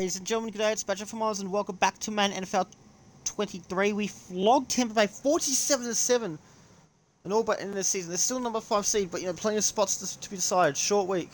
Ladies and gentlemen, good day, it's Badger from Oz, and welcome back to Madden NFL 23. We flogged Tampa Bay 47-7, and all but in this season. They're still number 5 seed, but plenty of spots to be decided. Short week.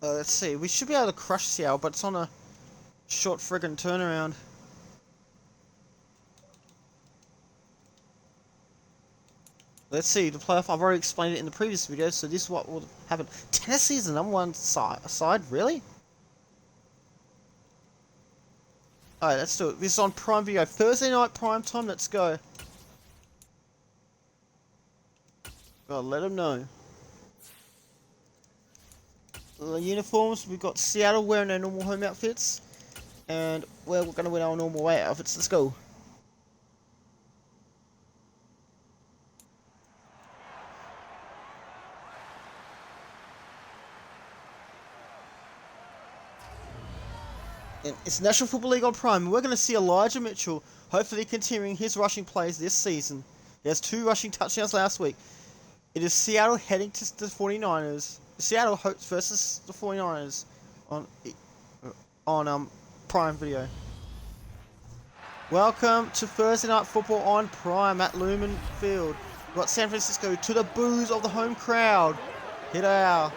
Let's see. We should be able to crush Seattle, but it's on a short friggin' turnaround. Let's see, the playoff, I've already explained it in the previous video, so this is what will happen. Tennessee's the number 1 side, really? Alright, let's do it. This is on Prime Video. Thursday night prime time, let's go. Gotta let them know. The uniforms, we've got Seattle wearing their normal home outfits, and we're going to wear our normal away outfits. Let's go. And it's National Football League on Prime. We're going to see Elijah Mitchell hopefully continuing his rushing plays this season. He has 2 rushing touchdowns last week. It is Seattle heading to the 49ers. Seattle versus the 49ers on Prime Video. Welcome to Thursday Night Football on Prime at Lumen Field. We've got San Francisco to the boos of the home crowd. Hit out.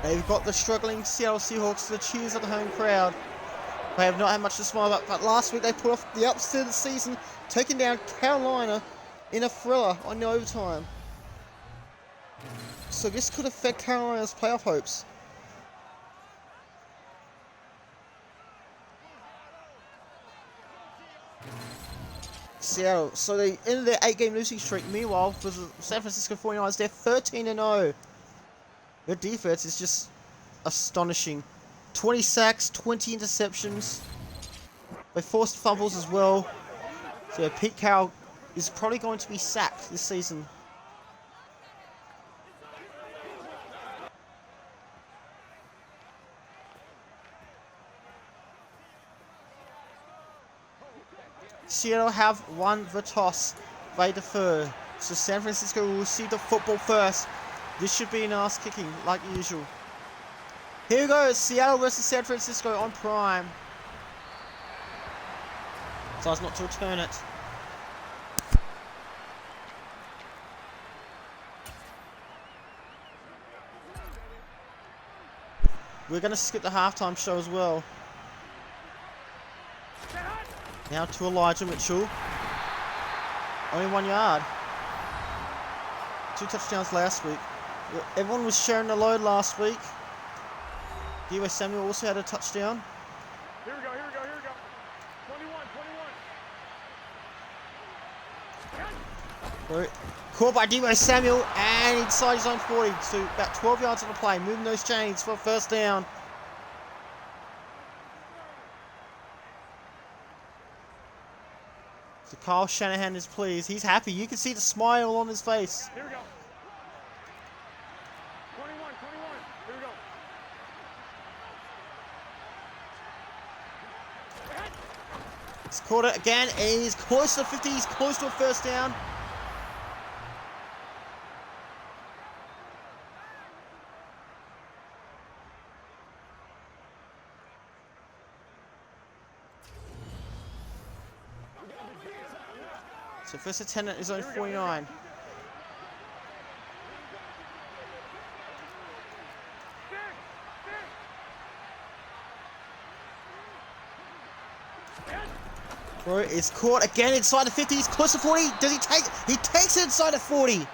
They've got the struggling Seattle Seahawks to the cheers of the home crowd. They have not had much to smile about, but last week they put off the upset of the season, taking down Carolina in a thriller on the overtime. So this could affect Carolina's playoff hopes. Seattle, so they ended their 8-game losing streak. Meanwhile, for the San Francisco 49ers, they're 13-0. Their defense is just astonishing. 20 sacks, 20 interceptions. They forced fumbles as well. So Pete Carroll is probably going to be sacked this season. Seattle have won the toss. They defer. So San Francisco will receive the football first. This should be an ass kicking, like usual. Here we go, Seattle versus San Francisco on Prime. So as not to return it. We're going to skip the halftime show as well. Now to Elijah Mitchell. Only 1 yard. 2 touchdowns last week. Everyone was sharing the load last week. D.W. Samuel also had a touchdown. Here we go. 21. Caught by D.W. Samuel and inside his own 40. So about 12 yards on the play. Moving those chains for a first down. So Kyle Shanahan is pleased. He's happy. You can see the smile on his face. Here we go. 21. Here we go. He's caught it again, and he's close to the 50. He's close to a first down. So first attempt at his own 49. Bro, it's caught again inside the 50. He's close to 40. Does he take? He takes it inside the 40.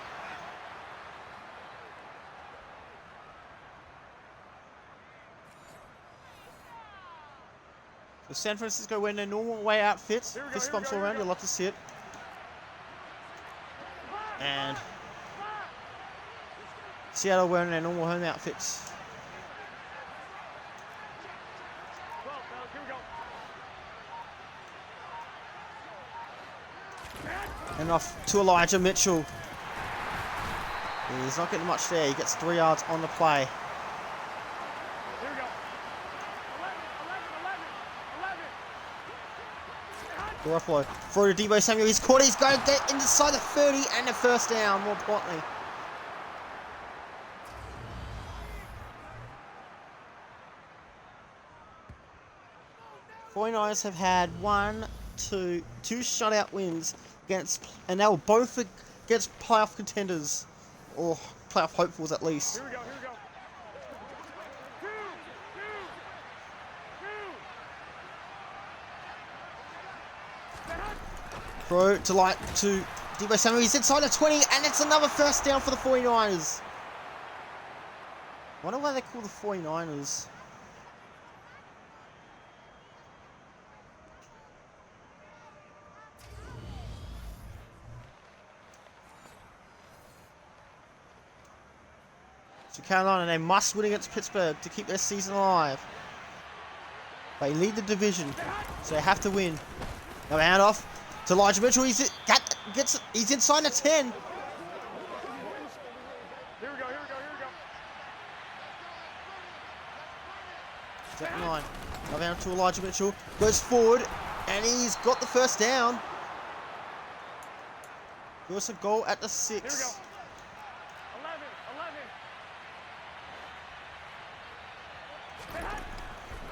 So San Francisco wearing their normal away outfits. Fist bumps all around. You'll love to see it. And Seattle wearing their normal home outfits. 12, fellas, here we go. And off to Elijah Mitchell. He's not getting much there. He gets 3 yards on the play. Here we go. 11. Garoppolo throw to Deebo Samuel. He's caught. He's going to get inside the 30 and the first down. More importantly. '49ers have had two shutout wins against, and they were both against playoff contenders, or playoff hopefuls at least. Here we go. Here we go. Throw to Deebo Samuel. He's inside the 20, and it's another first down for the 49ers. I wonder why they call the 49ers. So Carolina, they must win against Pittsburgh to keep their season alive. They lead the division, so they have to win. Now handoff to Elijah Mitchell. He's inside the 10. Here we go. Second line. Now down to Elijah Mitchell. Goes forward, and he's got the first down. There's a goal at the 6. Here we go.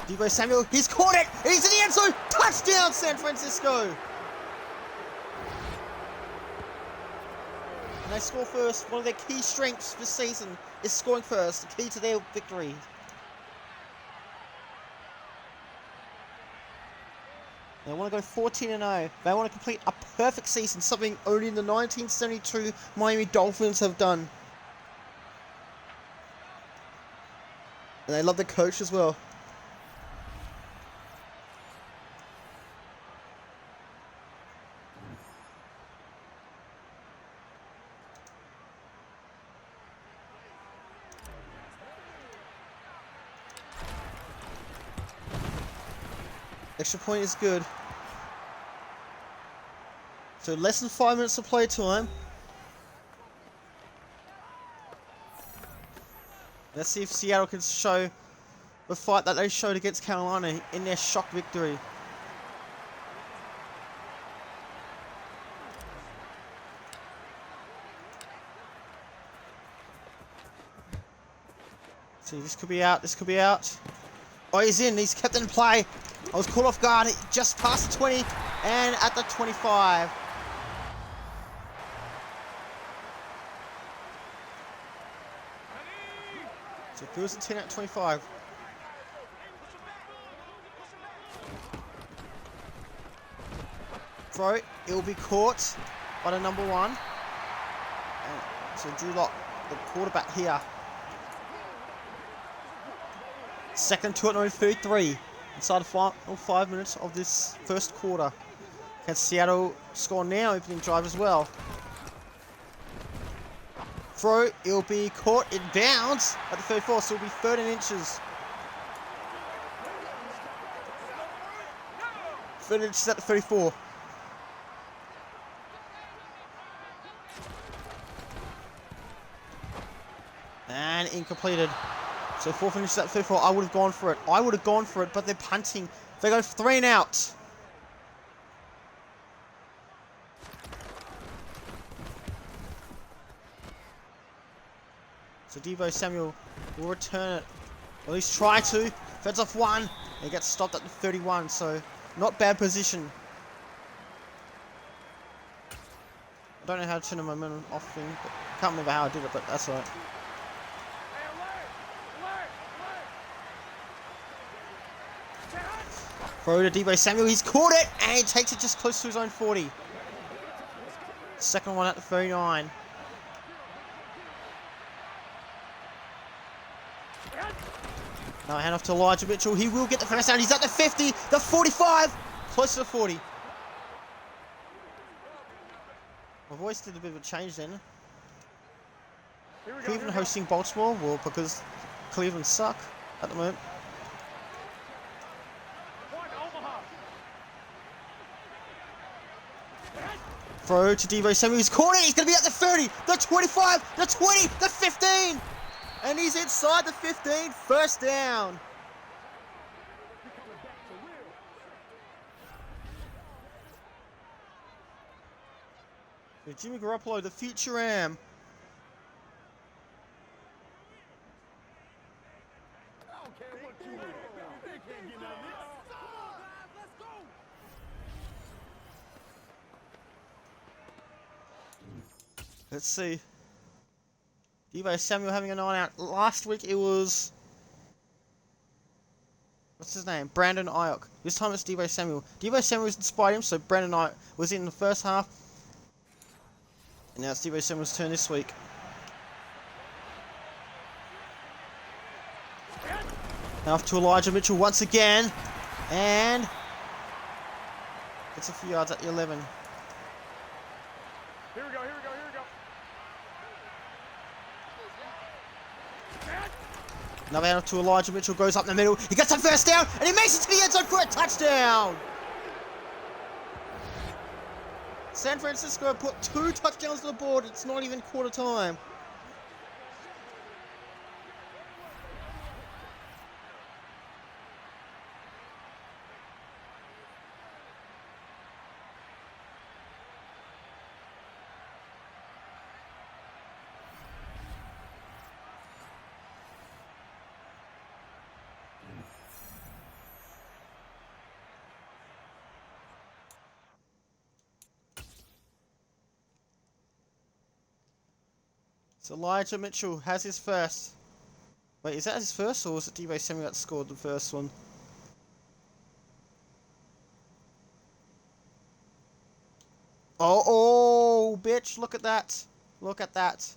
11. Deebo Samuel, he's caught it! He's in the end zone! Touchdown, San Francisco! And they score first. One of their key strengths this season is scoring first, the key to their victory. They want to go 14-0. They want to complete a perfect season, something only the 1972 Miami Dolphins have done. And they love the coach as well. Extra point is good. So less than 5 minutes of play time. Let's see if Seattle can show the fight that they showed against Carolina in their shock victory. See, this could be out. This could be out. Oh, he's in. He's kept in play. I was caught off guard. Just past the 20 and at the 25. So first and 10 at 25. Throw. It will be caught by the number 1. And so Drew Lock, the quarterback here. Second to it, no 33. Inside the final 5 minutes of this first quarter. Can Seattle score now? Opening drive as well. Throw, it'll be caught in bounds at the 34, so it'll be 13 inches. 13 inches at the 34. And incompleted. So 4 finishes at 34. I would have gone for it. But they're punting. They go 3 and out. So Deebo Samuel will return it. Or at least try to. Feds off 1. He gets stopped at the 31. So not bad position. I don't know how to turn the momentum off thing. But can't remember how I did it, but that's alright. Throw to Deebo Samuel, he's caught it, and he takes it just close to his own 40. Second one at the 39. Now hand off to Elijah Mitchell, he will get the first down, he's at the 50, the 45, close to the 40. My voice did a bit of a change then. Here we go. Cleveland hosting Baltimore, well, because Cleveland suck at the moment. One, Omaha. Throw to Devo Samuel. He's caught it. He's going to be at the 30, the 25, the 20, the 15. And he's inside the 15. First down. So Jimmy Garoppolo, the future Ram. Let's see. Devo Samuel having a night out. Last week it was... What's his name? Brandon Ayuk. This time it's Devo Samuel. Devo Samuel inspired him, so Brandon Ayuk was in the first half. And now it's Devo Samuel's turn this week. Now off to Elijah Mitchell once again. And... gets a few yards at the 11. Here we go, here we go, here we go. Another out to Elijah Mitchell, goes up in the middle. He gets a first down, and he makes it to the end zone for a touchdown. San Francisco put 2 touchdowns on the board. It's not even quarter time. So Elijah Mitchell has his first. Wait, is that his first, or was it Devo Samuel that scored the first one? Oh, bitch, look at that. Look at that.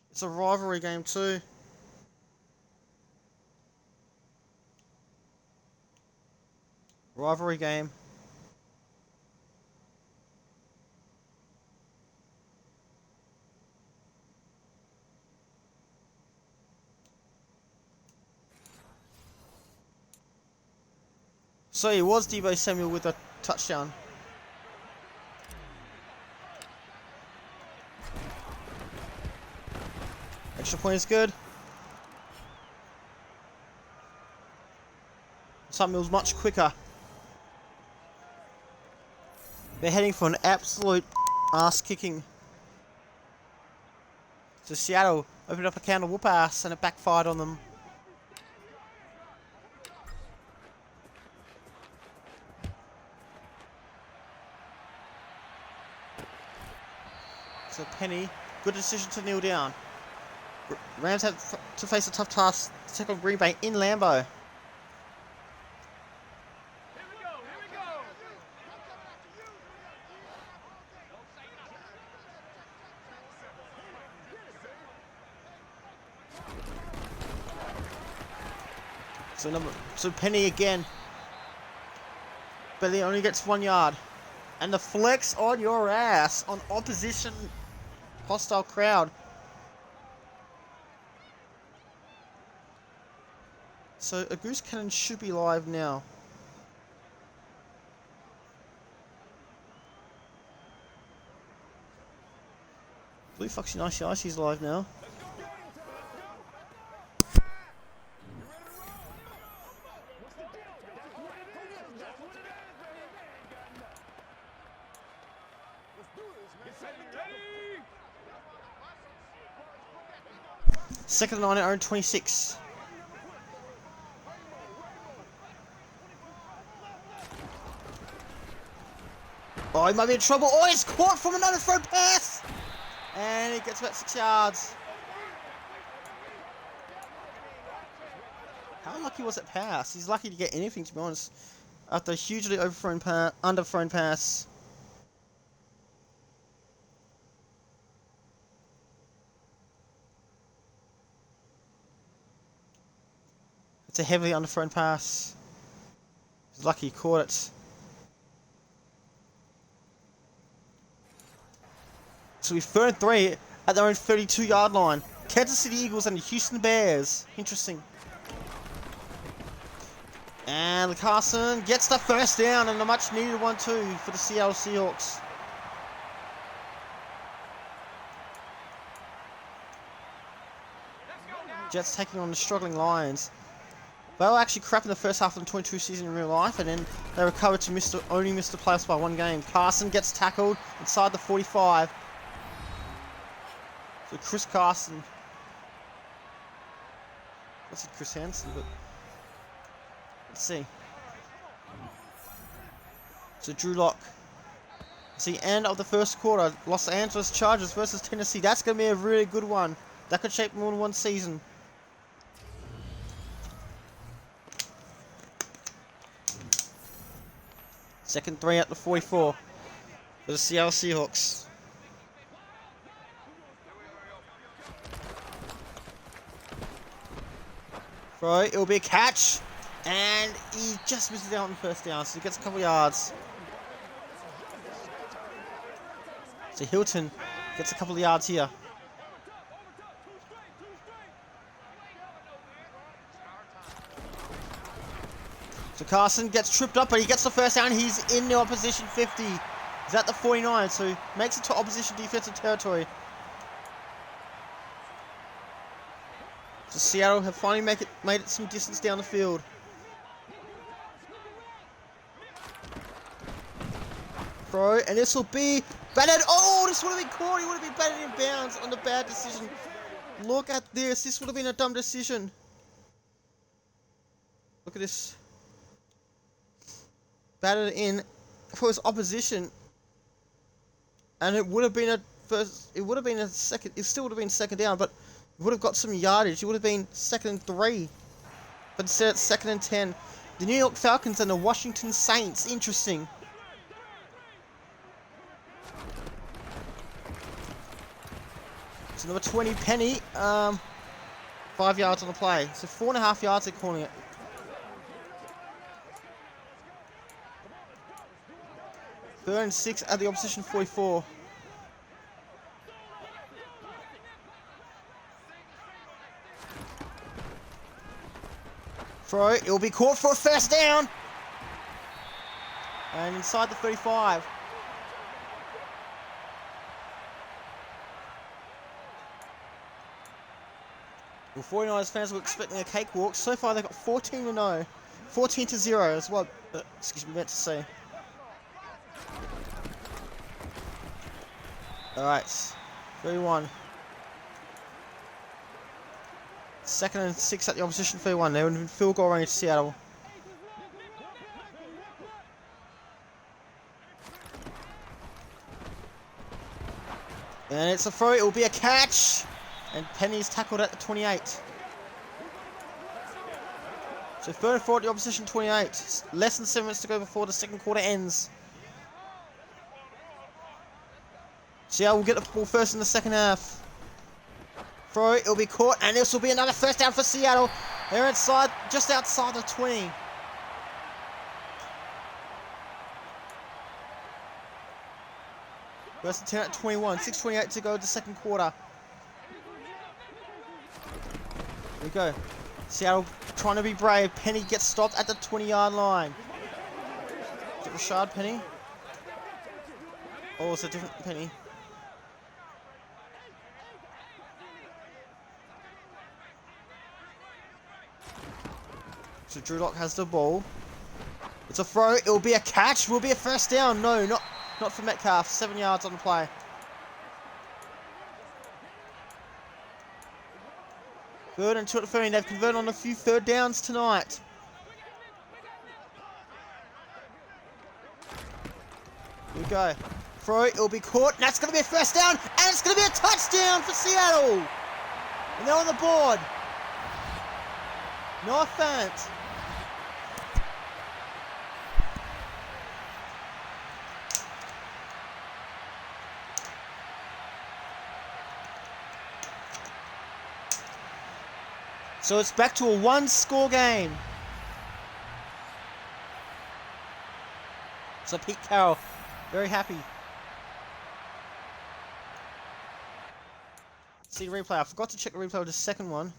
It's a rivalry game too. Rivalry game. So it was Devo Samuel with a touchdown. Extra point is good. Samuel's much quicker. They're heading for an absolute ass kicking. So Seattle opened up a counter whoop ass and it backfired on them. So Penny, good decision to kneel down. Rams have to face a tough task to take on Green Bay in Lambeau. Here we go, here we go. So Penny again. But he only gets 1 yard. And the flex on your ass on opposition hostile crowd. So a goose cannon should be live now. Blue Foxy Nicey Icy's live now. Second and 9 at own 26. Oh, he might be in trouble. Oh, he's caught from another throw pass. And he gets about 6 yards. How lucky was that pass? He's lucky to get anything, to be honest. After a hugely underthrown pass. It's a heavily underthrown pass. He's lucky he caught it. So we 3rd and 3 at their own 32-yard line. Kansas City Eagles and the Houston Bears. Interesting. And Carson gets the first down, and a much needed one too for the Seattle Seahawks. Jets taking on the struggling Lions. They were actually crap in the first half of the 22 season in real life, and then they recovered to only miss the playoffs by 1 game. Carson gets tackled inside the 45. So Chris Carson. I said Chris Hansen, but let's see. So Drew Lock. It's the end of the first quarter. Los Angeles Chargers versus Tennessee. That's going to be a really good one. That could shape more than one season. Second 3 at the 44 for the Seattle Seahawks. Throw, it'll be a catch, and he just misses out on the first down, so he gets a couple yards. So Hilton gets a couple of yards here. So Carson gets tripped up, but he gets the first down. He's in the opposition 50. He's at the 49, so makes it to opposition defensive territory. So Seattle have finally made it some distance down the field. Throw, and this will be batted. Oh, this would have been caught. He would have been batted in bounds on the bad decision. Look at this. This would have been a dumb decision. Look at this. Batted in for his opposition, and it would have been a second. It still would have been second down, but it would have got some yardage. It would have been 2nd and 3, but instead it's 2nd and 10. The New York Falcons and the Washington Saints. Interesting. So number 20, Penny, 5 yards on the play. So 4.5 yards they're calling it. Third and 6 at the opposition 44. Throw, it will be caught for a first down. And inside the 35. Well, 49ers fans were expecting a cakewalk. So far they've got 14-0. 14-0 is what, excuse me, meant to say. Alright, 31. 2nd and 6 at the opposition 31. They're in field goal range, Seattle. And it's a throw, it will be a catch! And Penny's tackled at the 28. So 3rd and 4 at the opposition 28. Less than 7 minutes to go before the second quarter ends. Seattle will get the ball first in the second half. Throw, it'll be caught, and this will be another first down for Seattle. They're inside, just outside the 20. First and 10 at 21, 6:28 to go in the second quarter. Here we go. Seattle trying to be brave. Penny gets stopped at the 20-yard line. Is it Rashad Penny? Oh, it's a different Penny. So Drew Lock has the ball. It's a throw. It will be a catch. Will be a first down. No, not for Metcalf. 7 yards on the play. Third and 2 at the 30. They've converted on a few third downs tonight. Here we go. Throw. It will be caught. And that's going to be a first down. And it's going to be a touchdown for Seattle. And they're on the board. Noah Fant. So it's back to a 1-score game. So Pete Carroll, very happy. See the replay. I forgot to check the replay of the second one.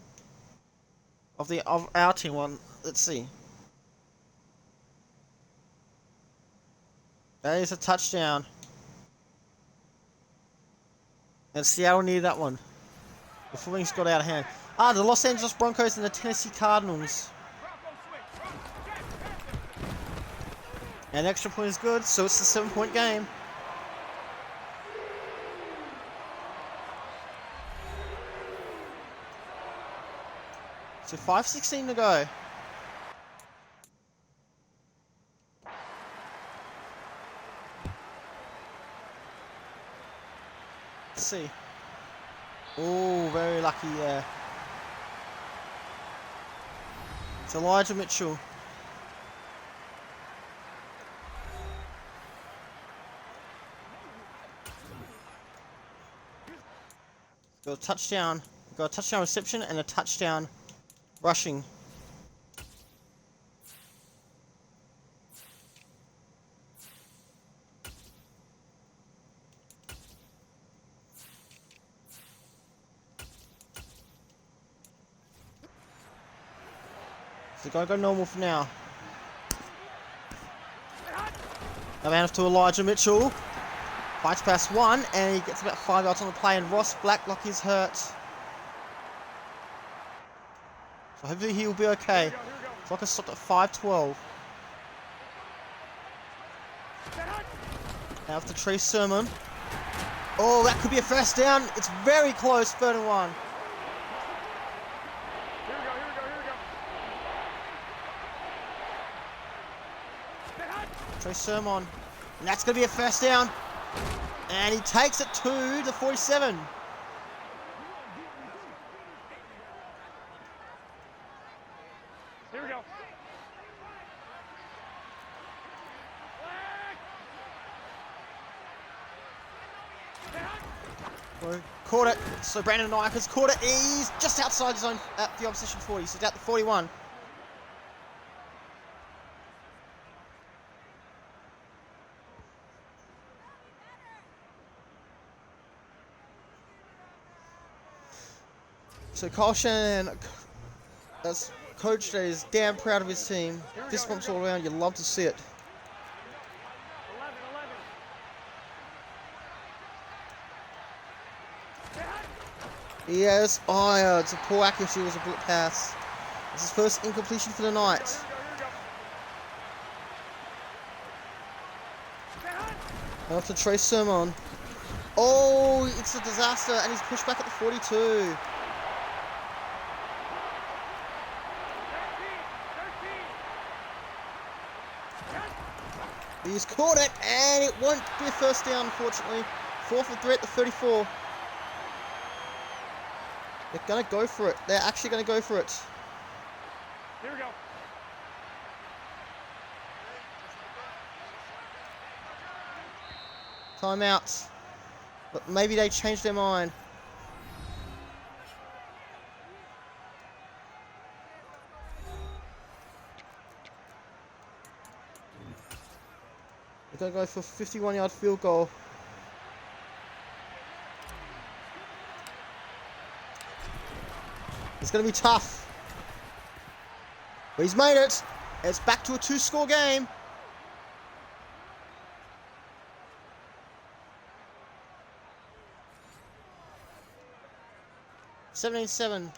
Of our team one. Let's see. That is a touchdown. And Seattle needed that one. Before things got out of hand. The Los Angeles Broncos and the Tennessee Cardinals. And extra point is good, so it's a 7-point game. So 5:16 to go. Let's see. Oh, very lucky there. It's Elijah Mitchell. Got a touchdown. Got a touchdown reception and a touchdown rushing. So gotta go normal for now. Now hand off to Elijah Mitchell. Fights past one, and he gets about 5 yards on the play, and Ross Blacklock is hurt. So hopefully he'll be okay. Clock is stopped at 5:12. Now after Trey Sermon. Oh, that could be a first down. It's very close, 3rd and 1. Trey Sermon. And that's going to be a first down. And he takes it to the 47. Here we go. Caught it. So Brandon Knight has caught it. He's just outside his own, at the opposition 40. So it's at the 41. So Kyle Shanahan, as coach, is damn proud of his team. Fist bumps all around. You love to see it. 11. Yes. Oh, yeah, it's a poor accuracy. It was a bullet pass. It's his first incompletion for the night. After Trey Sermon. Oh, it's a disaster, and he's pushed back at the 42. He's caught it, and it won't be a first down, unfortunately. 4th and 3 at the 34. They're going to go for it. They're actually going to go for it. Here we go. Timeout. But maybe they changed their mind. They're going to go for a 51-yard field goal. It's going to be tough. But he's made it. It's back to a 2-score game. $17-7.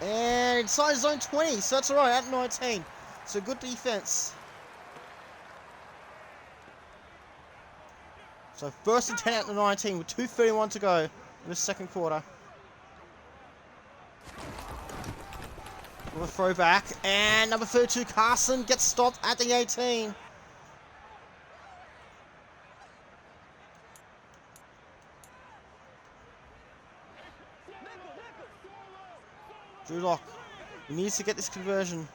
And inside zone 20, so that's alright, at 19. So good defense. So 1st and 10 at the 19 with 2:31 to go in the second quarter. With a throwback, and number 32 Carson gets stopped at the 18. Drew Lock, he needs to get this conversion.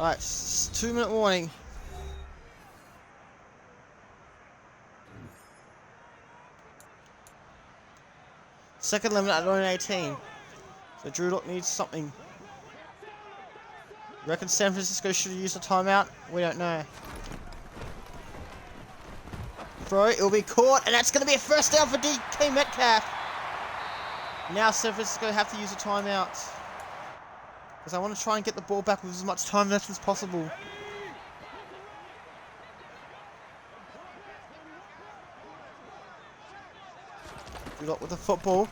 Alright, 2-minute warning. Second limit at 18. So Drew Lock needs something. Reckon San Francisco should have used a timeout? We don't know. Throw, it'll be caught, and that's going to be a first down for DK Metcalf. Now San Francisco have to use a timeout. Because I want to try and get the ball back with as much time left as possible. Drew Lock with the football.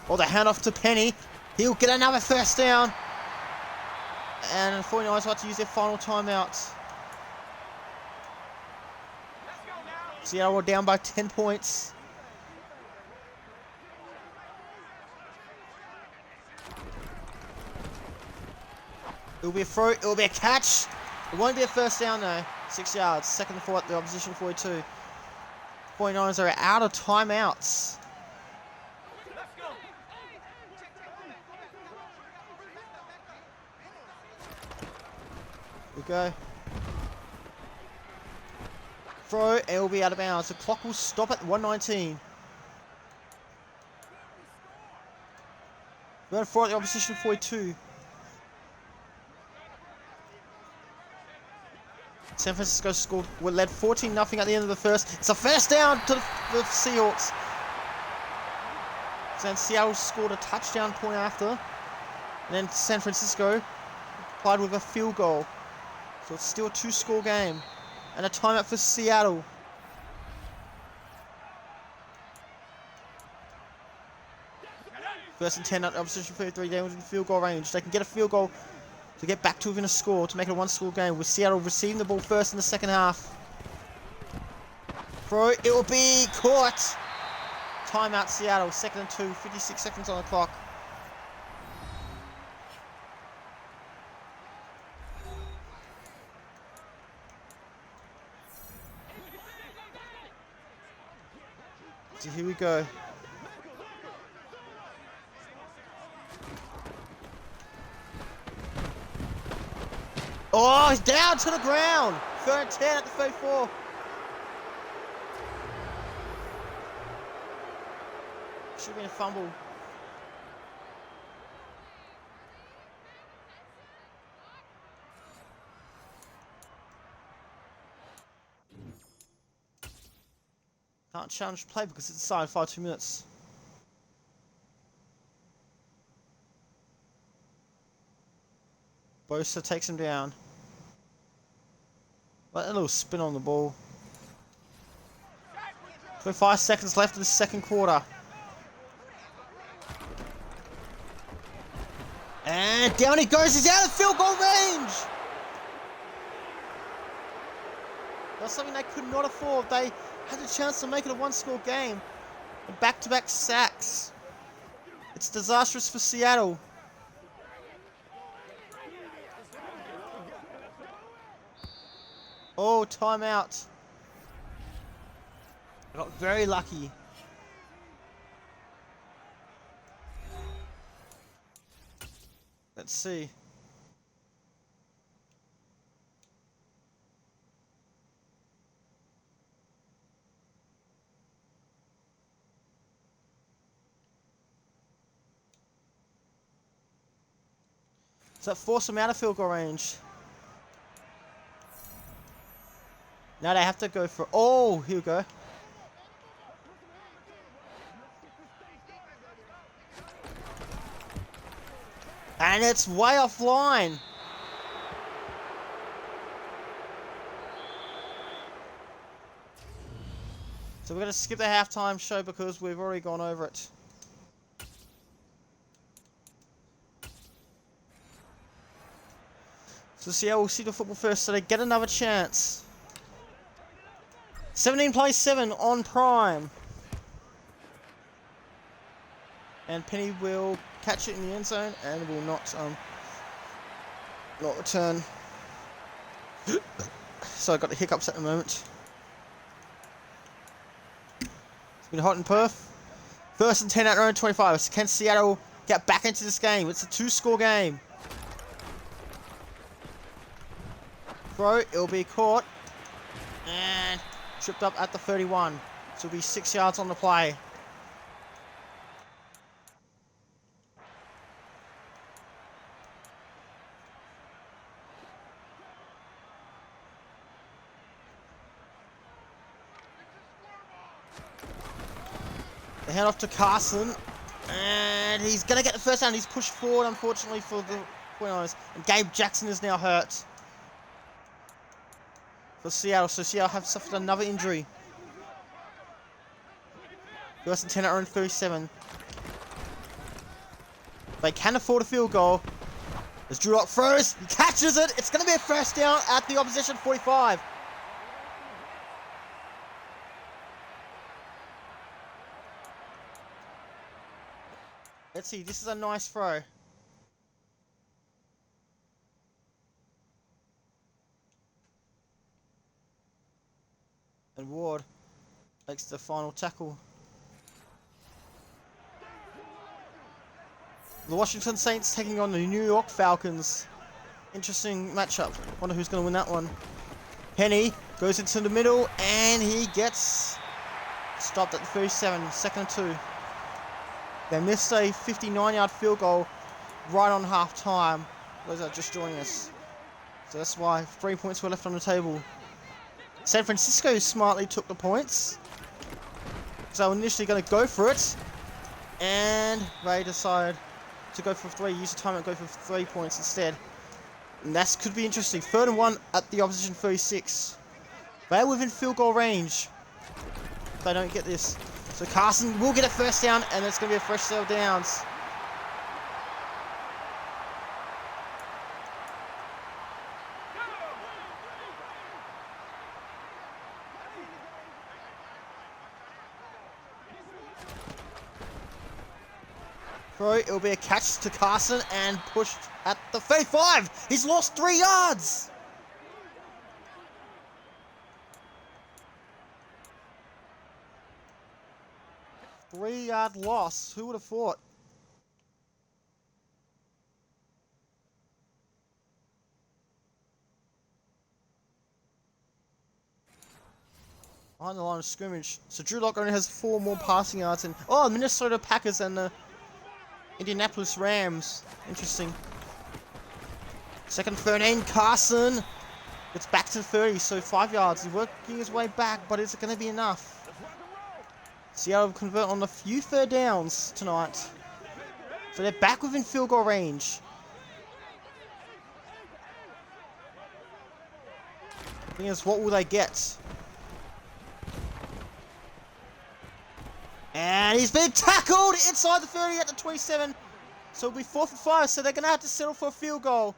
Or the handoff to Penny. He'll get another first down. And the 49ers have to use their final timeout. Seattle are down by 10 points. It'll be a throw, it'll be a catch. It won't be a first down though. 6 yards, second and 4 at the opposition 42. 49ers are out of timeouts. We go. Throw, and it will be out of bounds. The clock will stop at 1:19. We're going for the opposition 42. San Francisco scored. We're led 14-0 at the end of the first. It's a first down to the Seahawks. Then Seattle scored a touchdown point after. And then San Francisco applied with a field goal. So it's still a 2-score game. And a timeout for Seattle. First and 10 at the opposition 33 down within field goal range. They can get a field goal to get back to within a score to make it a 1-score game, with Seattle receiving the ball first in the second half. Throw, it will be caught. Timeout Seattle, second and 2, 56 seconds on the clock. So here we go. Oh, he's down to the ground. 3rd and 10 at the 34. Should have been a fumble. Can't challenge play because it's decided 5 minutes. Bosa takes him down. Let a little spin on the ball. 25 seconds left in the second quarter. And down he goes. He's out of field goal range. That's something they could not afford. They had a chance to make it a 1-score game. And back-to-back sacks. It's disastrous for Seattle. Oh, timeout. I got very lucky. Let's see. Does that force them out of field goal range? Now they have to go for... Oh, here we go. And it's way offline. So we're going to skip the halftime show because we've already gone over it. So Seattle will see the football first, so they get another chance. 17 plays 7 on Prime. And Penny will catch it in the end zone and will not return. So I got the hiccups at the moment. It's been hot in Perth. First and 10 at their own 25. Can Seattle get back into this game? It's a 2-score game. Throw, it'll be caught. And tripped up at the 31. So it'll be 6 yards on the play. They hand off to Carson. And he's going to get the first down. He's pushed forward, unfortunately, for the 49ers. And Gabe Jackson is now hurt for Seattle. So Seattle have suffered another injury. First and 10 at their own 37. They can afford a field goal. As Drew Lock throws, he catches it. It's going to be a first down at the opposition 45. Let's see, this is a nice throw. And Ward makes the final tackle. The Washington Saints taking on the New York Falcons. Interesting matchup. Wonder who's going to win that one. Henny goes into the middle and he gets stopped at the 37, second and 2. They missed a 59-yard field goal right on half time. Those are just joining us. So that's why 3 points were left on the table. San Francisco smartly took the points. So they were initially going to go for it. And they decided to go for 3, use the time and go for 3 points instead. And that could be interesting. 3rd and 1 at the opposition 36. They're within field goal range. If they don't get this. So Carson will get a first down and it's going to be a fresh set of downs. It'll be a catch to Carson and pushed at the 35. He's lost 3 yards. Three-yard loss. Who would have thought? On the line of scrimmage. So Drew Lock only has 4 more passing yards. And oh, Minnesota Packers and the Indianapolis Rams. Interesting. Second 13. Carson gets back to 30, so 5 yards. He's working his way back, but is it going to be enough? Seattle will convert on a few 3rd downs tonight. So they're back within field goal range. The thing is, what will they get? And he's been tackled inside the 30 at the 27. So it'll be 4th and 5, so they're going to have to settle for a field goal.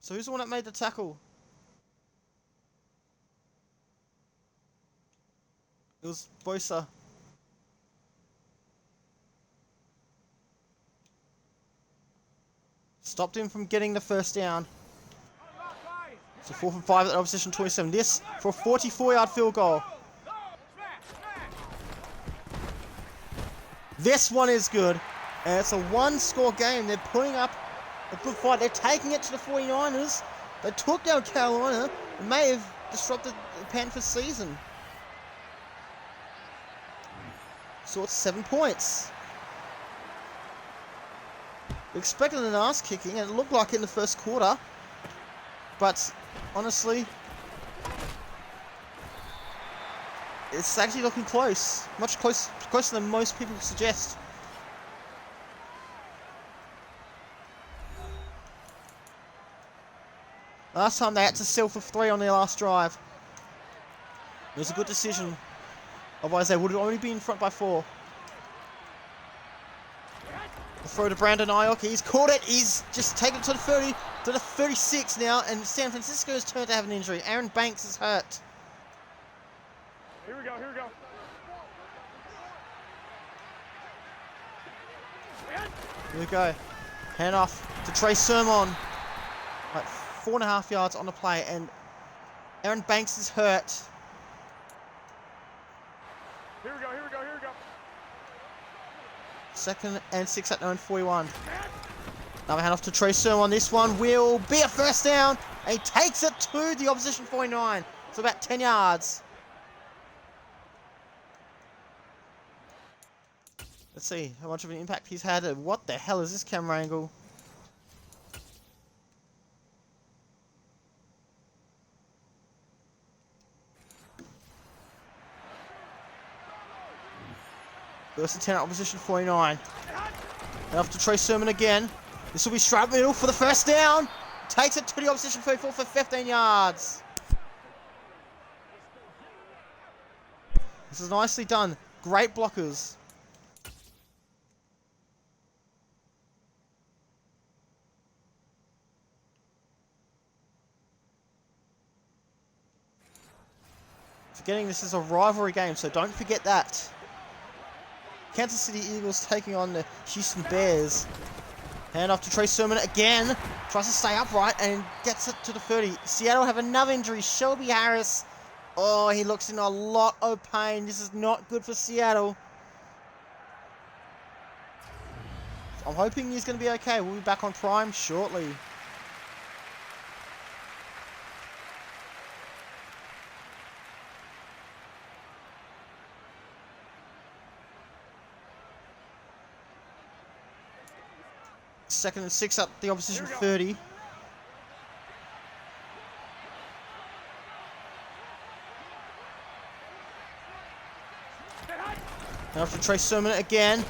So who's the one that made the tackle? It was Bosa. Stopped him from getting the first down. So 4th and 5 at the opposition 27. This for a 44-yard field goal. This one is good. And it's a 1-score game. They're putting up a good fight. They're taking it to the 49ers. They took down Carolina. It may have disrupted the Panthers' season. So it's 7 points. We expected an ass kicking, and it looked like in the first quarter. But honestly, it's actually looking close. Much closer than most people suggest. Last time they had to settle for 3 on their last drive. It was a good decision. Otherwise they would have only been in front by 4. The throw to Brandon Ayuk. He's caught it. He's just taken it to the 30, to the 36 now. And San Francisco's turn to have an injury. Aaron Banks is hurt. Here we go, here we go. Here we go. Hand off to Trey Sermon. Like 4.5 yards on the play. And Aaron Banks is hurt. Here we go, here we go, here we go. 2nd and 6 at 9:41. Another hand off to Trey Sermon. This one will be a first down. And he takes it to the opposition 49. So about 10 yards. Let's see how much of an impact he's had. What the hell is this camera angle? First and 10 at opposition 49. And off to Trey Sermon again. This will be straight up middle for the first down. Takes it to the opposition 34 for 15 yards. This is nicely done. Great blockers. Forgetting this is a rivalry game, so don't forget that. Kansas City Eagles taking on the Houston Bears. Hand off to Trey Sermon again. Tries to stay upright and gets it to the 30. Seattle have another injury. Shelby Harris. Oh, he looks in a lot of pain. This is not good for Seattle. I'm hoping he's going to be okay. We'll be back on Prime shortly. Second and 6 at the opposition 30. Now for Trey Sermon again.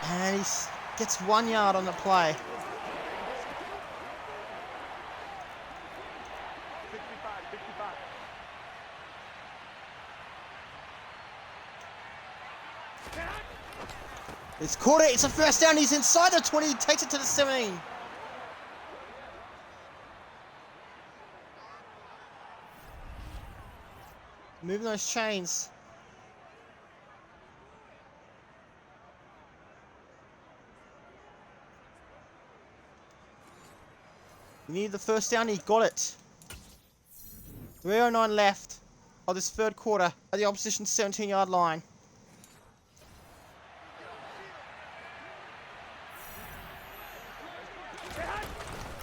And he gets 1 yard on the play. 55. It's caught it. It's a first down. He's inside the 20. He takes it to the 17. Moving those chains. We need the first down. He got it. 3:09 left of this third quarter at the opposition 17-yard line.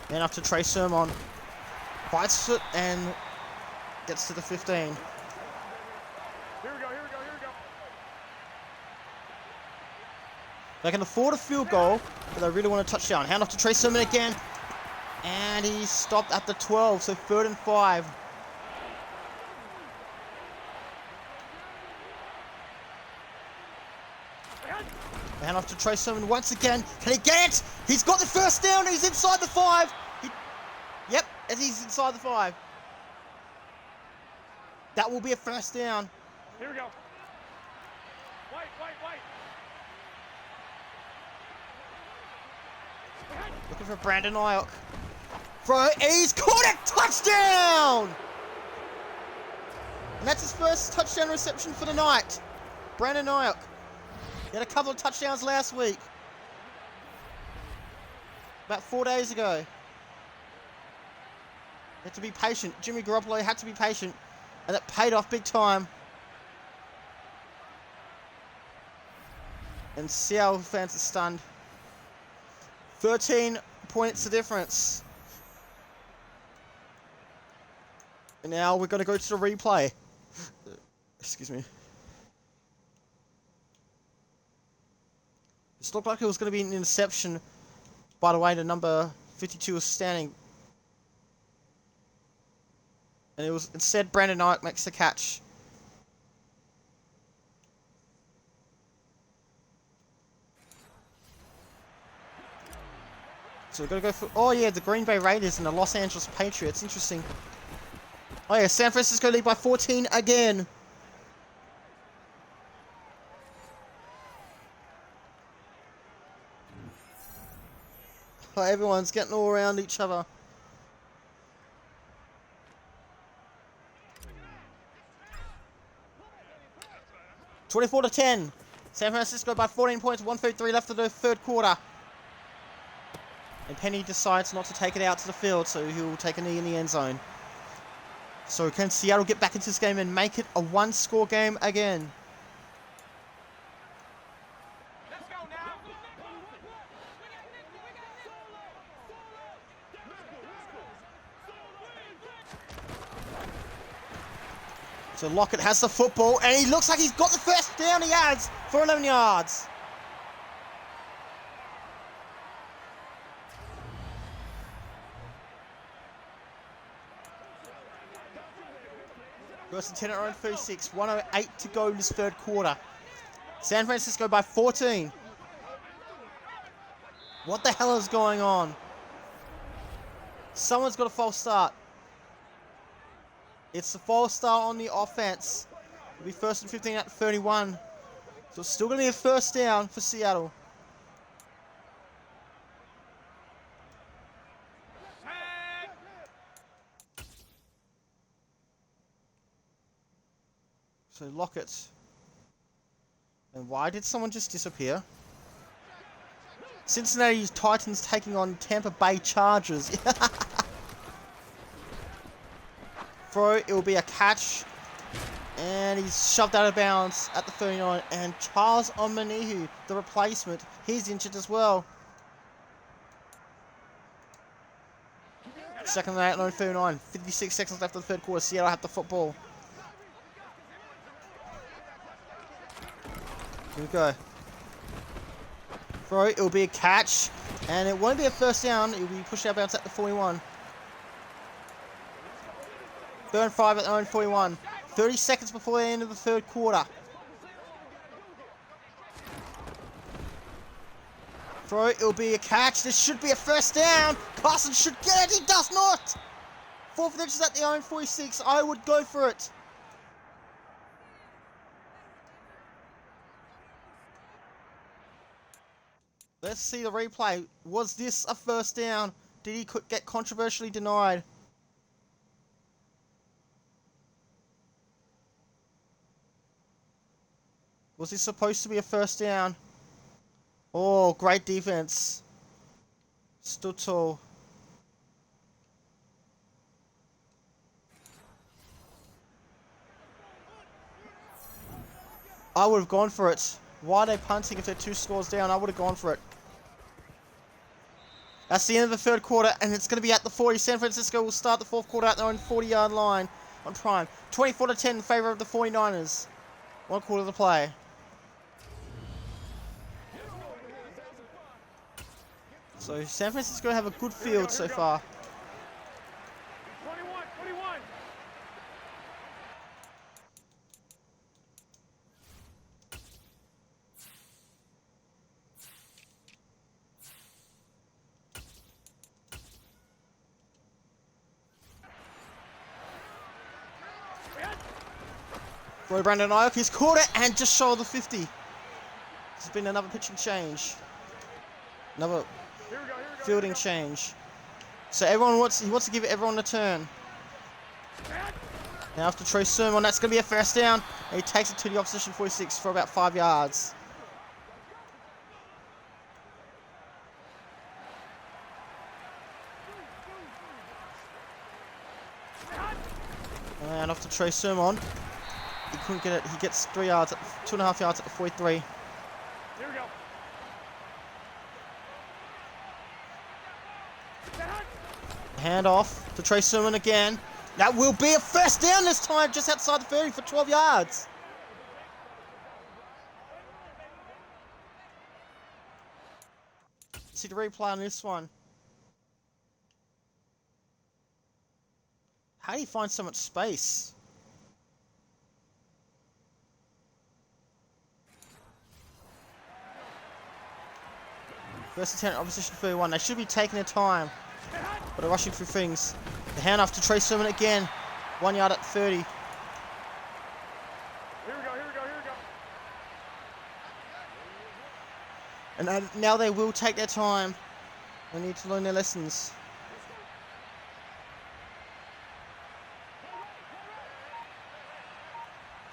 Then after Trey Sermon fights it and gets to the 15. Here we go. They can afford a field goal, but they really want a touchdown. Hand off to Trey Sermon again. And he stopped at the 12, so 3rd and 5. Hand off to Trey Sermon once again. Can he get it? He's got the first down. He's inside the 5. Yep, and he's inside the 5. That will be a first down. Here we go. Wait. Looking for Brandon Ayuk. Throw, he's caught it! Touchdown! And that's his first touchdown reception for the night. Brandon Ayuk. He had a couple of touchdowns last week. About 4 days ago. You had to be patient. Jimmy Garoppolo had to be patient. And it paid off big time. And Seattle fans are stunned. 13 points the difference. And now we're going to go to the replay. Excuse me. This looked like it was going to be an interception. By the way, the number 52 was standing. And it was instead Brandon Ayuk makes the catch. So we're going to go for... Oh yeah, the Green Bay Raiders and the Los Angeles Patriots. Interesting. Oh yeah, San Francisco lead by 14 again. Oh, everyone's getting all around each other. (24-10). San Francisco by 14 points. 1:33 left of the third quarter. And Penny decides not to take it out to the field, so he'll take a knee in the end zone. So can Seattle get back into this game and make it a one-score game again? Let's go now. So Lockett has the football, and he looks like he's got the first down. He has for 11 yards. First and 10 at around 36. 1:08 to go in this third quarter. San Francisco by 14. What the hell is going on? Someone's got a false start. It's a false start on the offense. It'll be first and 15 at 31. So it's still going to be a first down for Seattle. So Lockett. And why did someone just disappear? Cincinnati Titans taking on Tampa Bay Chargers. Throw, it will be a catch. And he's shoved out of bounds at the 39. And Charles Omenihu, the replacement, he's injured as well. Second and 8, 39. 56 seconds left of the third quarter. Seattle have the football. Here we go. Throw, it will be a catch. And it won't be a first down. It will be pushed out of bounds at the 41. Third and 5 at their own 41. 30 seconds before the end of the third quarter. Throw, it will be a catch. This should be a first down. Carson should get it. He does not. 4th inches at the own 46. I would go for it. Let's see the replay. Was this a first down? Did he get controversially denied? Was this supposed to be a first down? Oh, great defense. Stood tall. I would have gone for it. Why are they punting if they're 2 scores down? I would have gone for it. That's the end of the third quarter, and it's going to be at the 40. San Francisco will start the fourth quarter at their own 40-yard line on Prime. 24-10 in favor of the 49ers. 1 quarter to play. So San Francisco have a good field so far. 21. Roy Brandon Ayuk, he's caught it and just short of the 50. There's been another pitching change. Another fielding change. So he wants to give everyone a turn. Now after Trey Sermon, that's going to be a first down. And he takes it to the opposition 46 for about 5 yards. And after Trey Sermon, he couldn't get it. He gets 3 yards, 2.5 yards at the 43. Here we go. Hand off to Trey Sermon again. That will be a first down this time, just outside the 30 for 12 yards. See the replay on this one. How do you find so much space? First and 10, opposition 31. They should be taking their time, but they're rushing through things. The handoff to Trey Sermon again. 1 yard at 30. Here we go. And now they will take their time. They need to learn their lessons.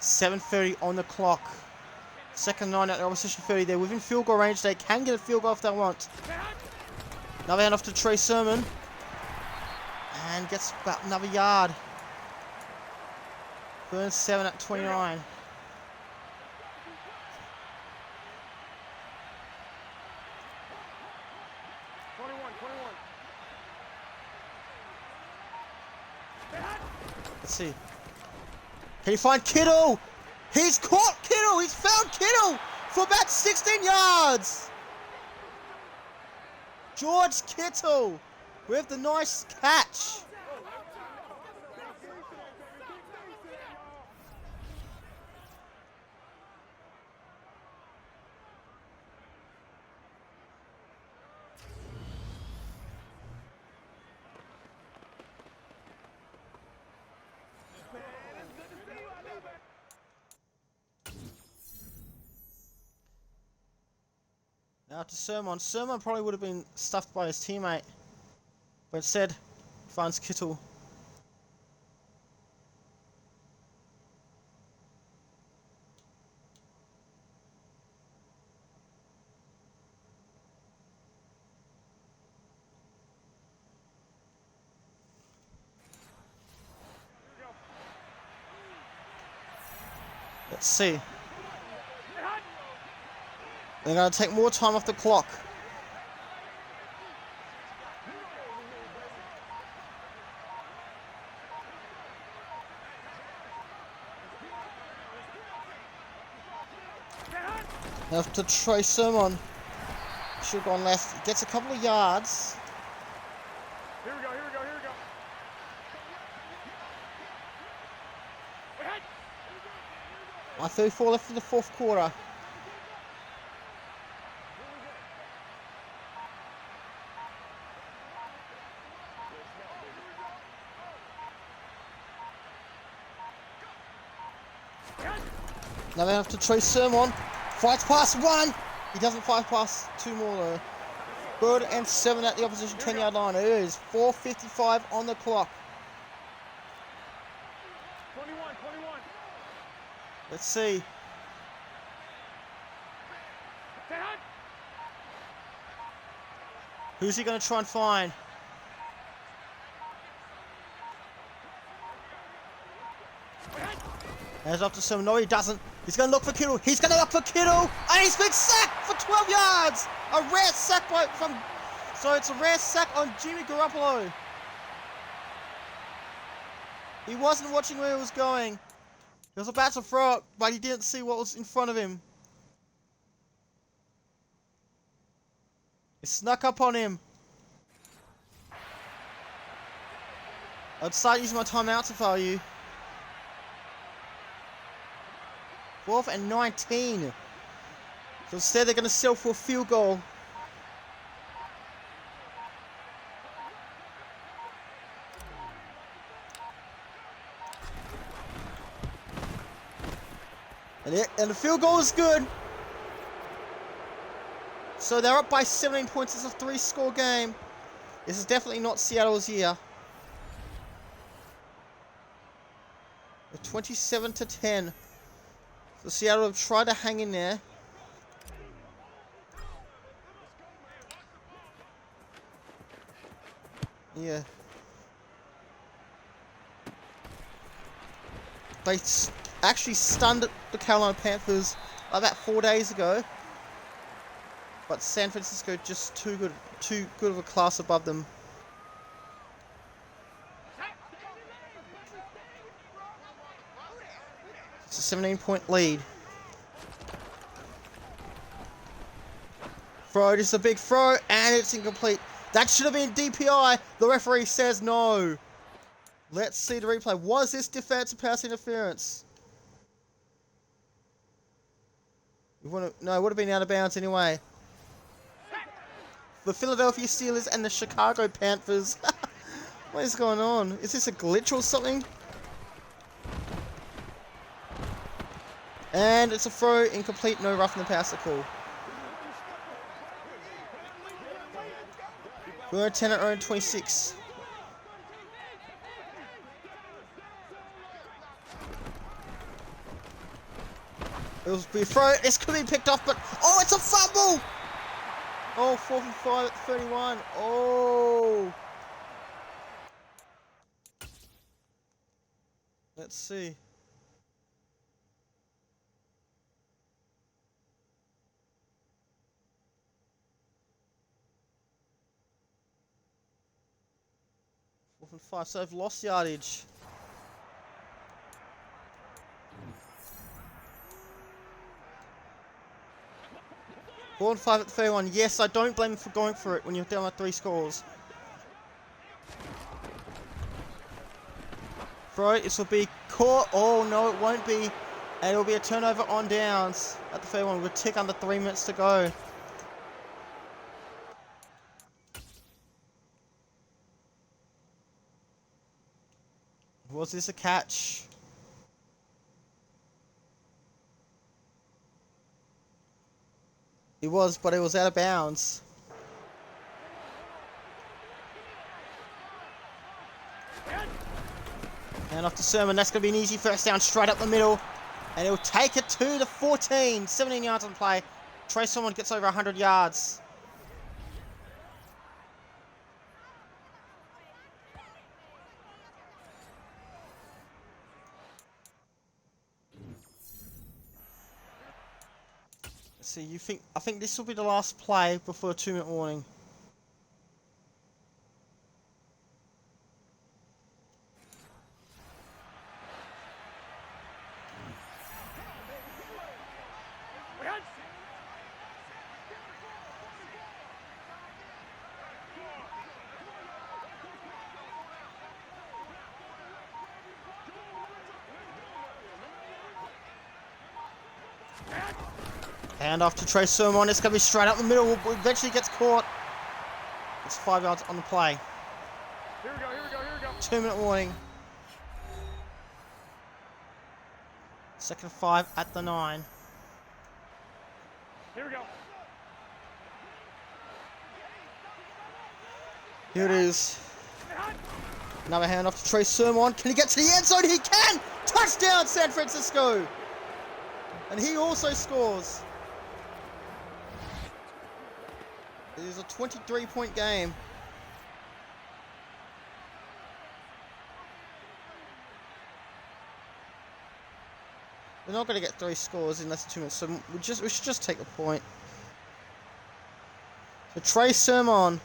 .7:30 on the clock. Second 9 at the opposition 30. They're within field goal range. They can get a field goal if they want. Another hand off to Trey Sermon. And gets about another yard. Burns 7 at 29. Let's see. Can you find Kittle? He's caught Kittle! He's found Kittle for about 16 yards! George Kittle with the nice catch. Out to Sermon. Sermon probably would have been stuffed by his teammate. But instead, finds Kittle. Let's see. They're going to take more time off the clock. They have to try Sermon. Should have gone left. He gets a couple of yards. Here we go, here we go, here we go. 1:34 left in the fourth quarter. Now they have to try Sermon. Fights past one. He doesn't fight past two more though. 3rd and 7 at the opposition 10-yard line. It is 4:55 on the clock. 21. Let's see. Who's he going to try and find? Hands off to Sermon. No, he doesn't. He's going to look for Kittle. He's going to look for Kittle. And he's been sacked for 12 yards. A rare sack So it's a rare sack on Jimmy Garoppolo. He wasn't watching where he was going. He was about to throw it, but he didn't see what was in front of him. He snuck up on him. I'd start using my timeouts if I were you. 4th and 19. So instead they're going to settle for a field goal. And the field goal is good. So they're up by 17 points. It's a 3-score game. This is definitely not Seattle's year. 27-10. So Seattle have tried to hang in there. Yeah. They actually stunned the Carolina Panthers about 4 days ago. But San Francisco just too good of a class above them. It's a 17-point lead. Throw, just a big throw, and it's incomplete. That should have been DPI. The referee says no. Let's see the replay. Was this defensive pass interference? No, it would have been out of bounds anyway. The Philadelphia Steelers and the Chicago Panthers. What is going on? Is this a glitch or something? And it's a throw, incomplete, no roughing the passer call. We're at 10 at round 26. It was be a throw. This could be picked off, but oh, it's a fumble! Oh, 4th and 5 at 31. Oh! Let's see. And 5, so they've lost yardage. Four and 5 at 31. Yes, I don't blame them for going for it when you're down by 3 scores. Throw, this will be caught. Oh no, it won't be. And it'll be a turnover on downs at the 31. We'll tick under 3 minutes to go. Was this a catch? He was, but it was out of bounds. And off to Sermon, that's going to be an easy first down straight up the middle. And he'll take it to the 14, 17 yards on play. Trey Sermon gets over 100 yards. Let's see, I think this will be the last play before a 2-minute warning. Hand off to Trey Sermon. It's going to be straight up the middle. Eventually gets caught. It's 5 yards on the play. Here we go, here we go, here we go. 2-minute warning. 2nd and 5 at the 9. Here we go. Here it is. Another hand off to Trey Sermon. Can he get to the end zone? He can! Touchdown, San Francisco! And he also scores. It is a 23-point game. We're not going to get 3 scores in less than 2 minutes, so we should just take the point. So Trey Sermon.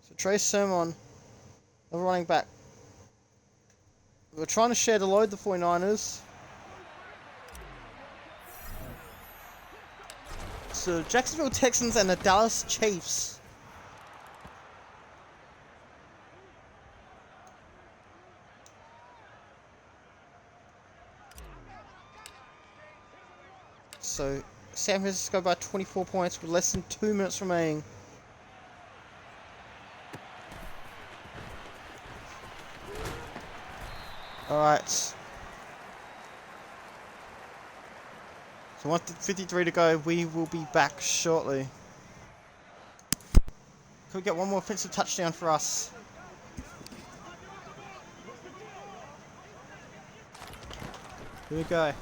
So Trey Sermon, the running back. We're trying to share the load, the 49ers. So Jacksonville Texans and the Dallas Chiefs. So San Francisco by 24 points with less than 2 minutes remaining. Alright. So 1:53 to go. We will be back shortly. Can we get one more offensive touchdown for us? Here we go.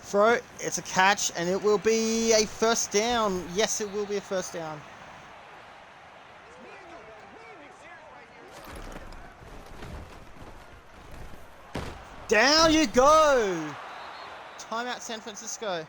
Throw. It's a catch and it will be a first down. Yes, it will be a first down. Down you go! Timeout San Francisco.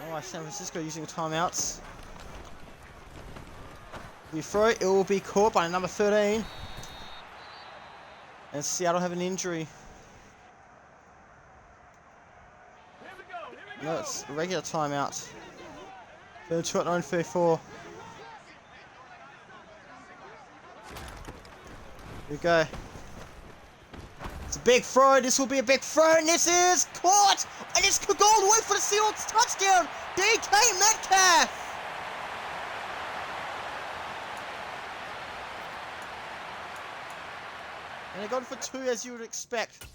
Alright, San Francisco using timeouts. We throw it, it will be caught by number 13. And Seattle have an injury. No, it's a regular timeout. 32 at 9:34. Here we go. It's a big throw. This will be a big throw, and this is caught. And it's going all the way for the Seahawks touchdown. DK Metcalf. And they got it for 2, as you would expect.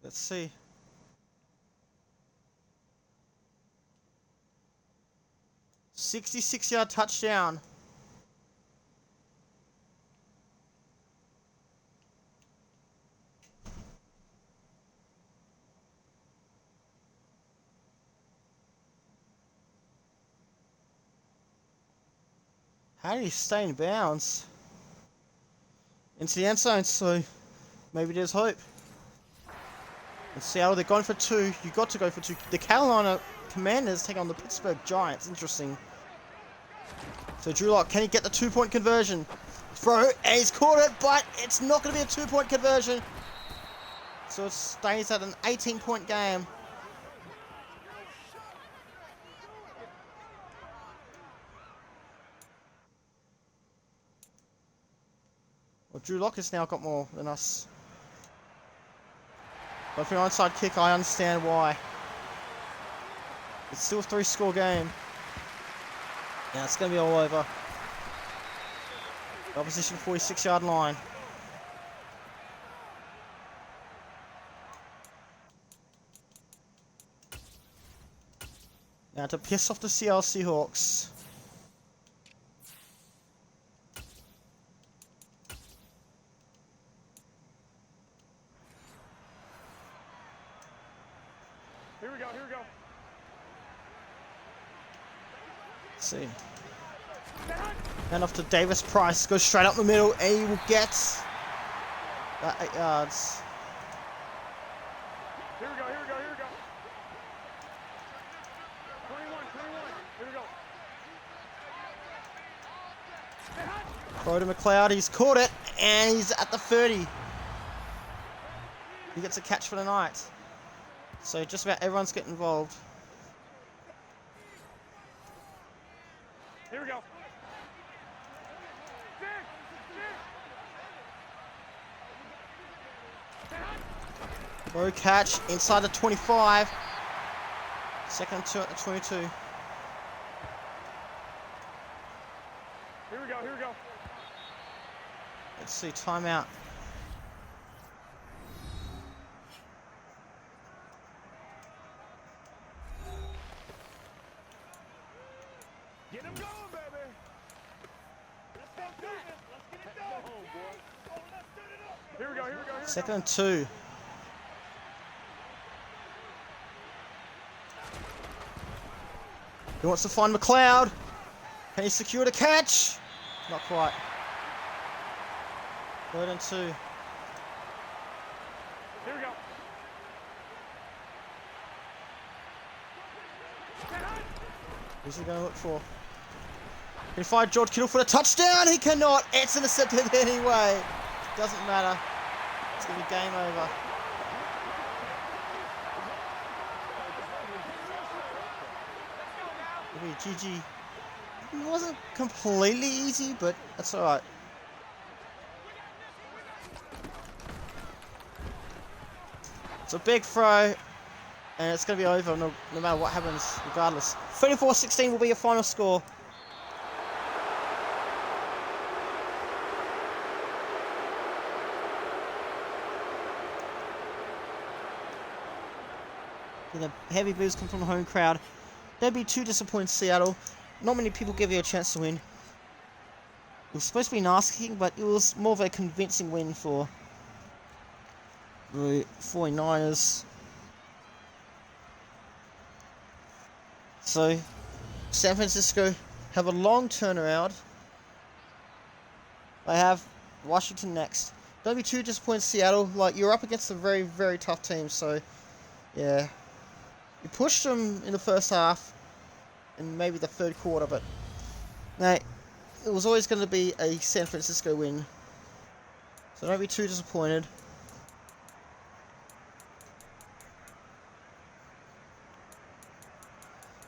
Let's see. "66-yard touchdown. How did he stay in bounds? Into the end zone, so maybe there's hope. And Seattle, they're going for 2. You got to go for 2. The Carolina Commanders take on the Pittsburgh Giants. Interesting. So Drew Lock, can he get the 2-point conversion? Throw, and he's caught it, but it's not going to be a 2-point conversion. So it stays at an 18-point game. Well, Drew Lock has now got more than us. But for an onside kick, I understand why. It's still a 3-score game. Now it's going to be all over. Opposition 46-yard line. Now to piss off the Seattle Seahawks. Here we go, here we go. Let's see. And off to Davis Price. Goes straight up the middle and he will get that 8 yards. Here we go, here we go, here we go. 21, 21. Here we go. Throw to McLeod. He's caught it and he's at the 30. He gets a catch for the night. So just about everyone's getting involved. Here we go. Low catch inside the 25. Second and 2 at the 22. Here we go, here we go. Let's see, timeout. Get him going, baby. Let's go, let's get it done. Oh, boy. Here we go, here we go, here we go. Second and 2. He wants to find McLeod. Can he secure the catch? Not quite. Third and 2. Here we go. Who's he going to look for? Can he find George Kittle for the touchdown? He cannot. It's intercepted anyway. Doesn't matter. It's going to be game over. GG. It wasn't completely easy, but that's alright. It's a big throw, and it's going to be over no matter what happens, regardless. 34-16 will be your final score. The heavy boos come from the home crowd. Don't be too disappointed, Seattle. Not many people give you a chance to win. It was supposed to be an ass kicking, but it was more of a convincing win for the 49ers. So, San Francisco have a long turnaround. They have Washington next. Don't be too disappointed, Seattle. Like, you're up against a very, very tough team, so yeah. You pushed them in the first half and maybe the third quarter, but no, it was always going to be a San Francisco win. So don't be too disappointed.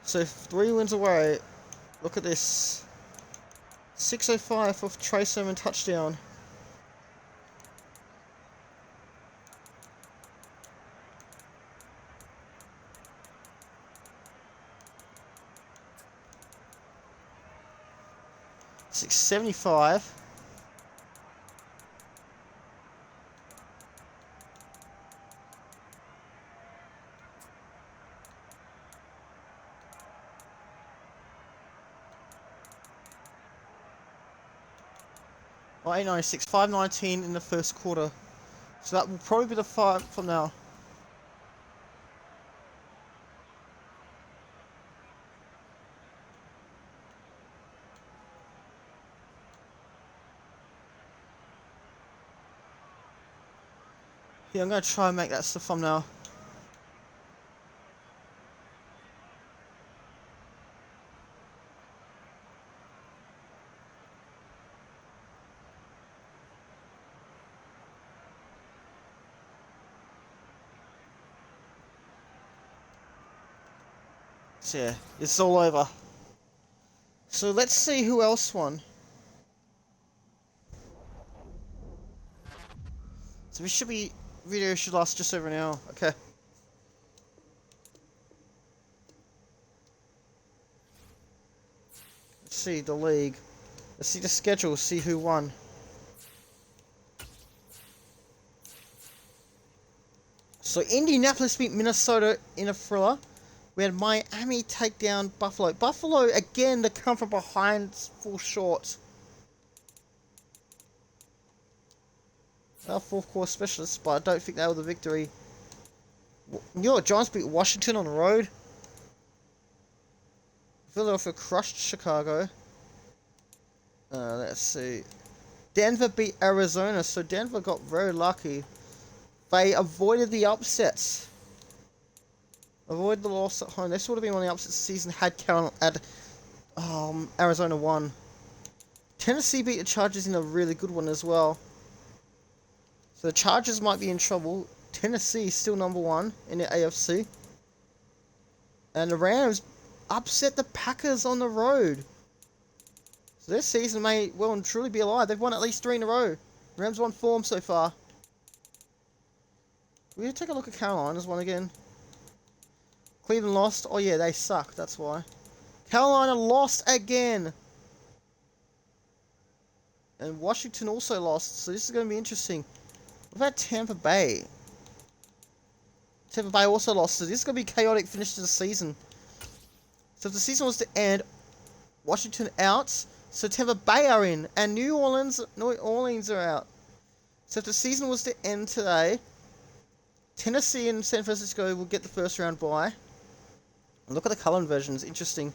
So 3 wins away. Look at this. 6:05 for Trey Sermon touchdown. $6.75. Oh, 8.96, 5.19 in the first quarter. So that will probably be the 5 from now. Yeah, I'm going to try and make that the thumbnail. So yeah, it's all over. So let's see who else won. So we should be, video should last just over an hour. Okay. Let's see the league. Let's see the schedule, see who won. So Indianapolis beat Minnesota in a thriller. We had Miami take down Buffalo. Buffalo, again, to come from behind, fall short. Our fourth quarter specialists, but I don't think they were the victory. New York Giants beat Washington on the road. Philadelphia crushed Chicago. Let's see. Denver beat Arizona, so Denver got very lucky. They avoided the upsets. Avoid the loss at home. This would have been one of the upsets this season had Arizona won. Tennessee beat the Chargers in a really good one as well. So the Chargers might be in trouble. Tennessee still number one in the AFC. And the Rams upset the Packers on the road. So this season may well and truly be alive. They've won at least 3 in a row. Rams won 4 so far. We'll take a look at Carolina's one again. Cleveland lost. Oh yeah, they suck. That's why. Carolina lost again. And Washington also lost. So this is going to be interesting. What about Tampa Bay? Tampa Bay also lost. So this is going to be a chaotic finish to the season. So if the season was to end, Washington out. So Tampa Bay are in. And New Orleans are out. So if the season was to end today, Tennessee and San Francisco will get the first round bye. And look at the color inversions, interesting.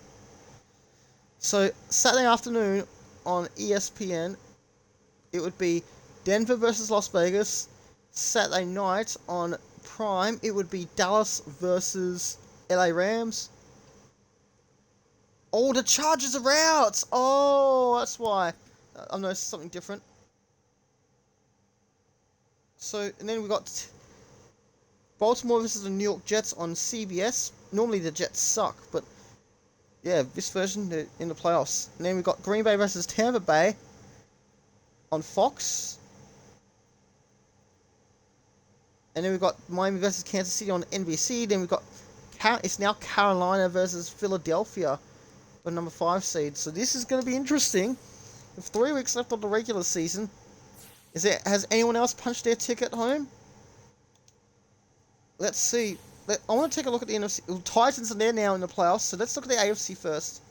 So Saturday afternoon on ESPN, it would be Denver versus Las Vegas. Saturday night on Prime, it would be Dallas versus LA Rams. Oh, the Chargers are out! Oh, that's why. I noticed something different. So, and then we got Baltimore versus the New York Jets on CBS. Normally the Jets suck, but yeah, this version, they're in the playoffs. And then we got Green Bay versus Tampa Bay on Fox. And then we got Miami versus Kansas City on NBC. Then we got it's now Carolina versus Philadelphia, the number 5 seed. So this is going to be interesting. With 3 weeks left of the regular season, has anyone else punched their ticket home? Let's see. I want to take a look at the NFC. Well, Titans are there now in the playoffs, so let's look at the AFC first.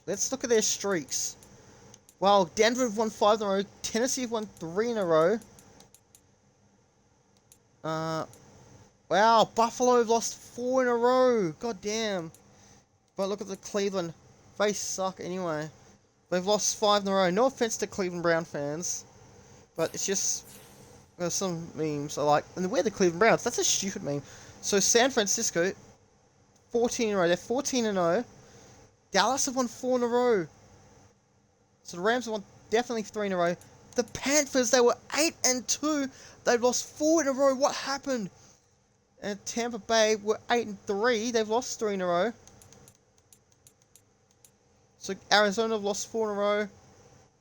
Let's look at their streaks. Wow, Denver have won 5 in a row. Tennessee have won 3 in a row. Wow, Buffalo have lost 4 in a row. God damn. But look at the Cleveland. They suck anyway. They've lost 5 in a row. No offense to Cleveland Brown fans, but it's just some memes are like, and we're the Cleveland Browns. That's a stupid meme. So San Francisco, 14 in a row. They're 14-0. Dallas have won 4 in a row. So the Rams have won definitely 3 in a row. The Panthers, they were 8-2. They've lost 4 in a row. What happened? And Tampa Bay were 8-3. They've lost 3 in a row. So Arizona have lost 4 in a row.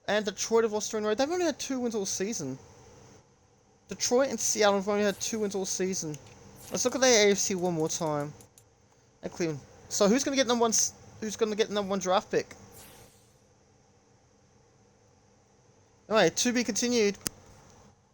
And Detroit have lost 3 in a row. They've only had 2 wins all season. Detroit and Seattle have only had 2 wins all season. Let's look at the AFC one more time. And Cleveland. So who's going to get number 1? Who's going to get the number 1 draft pick? Alright, to be continued.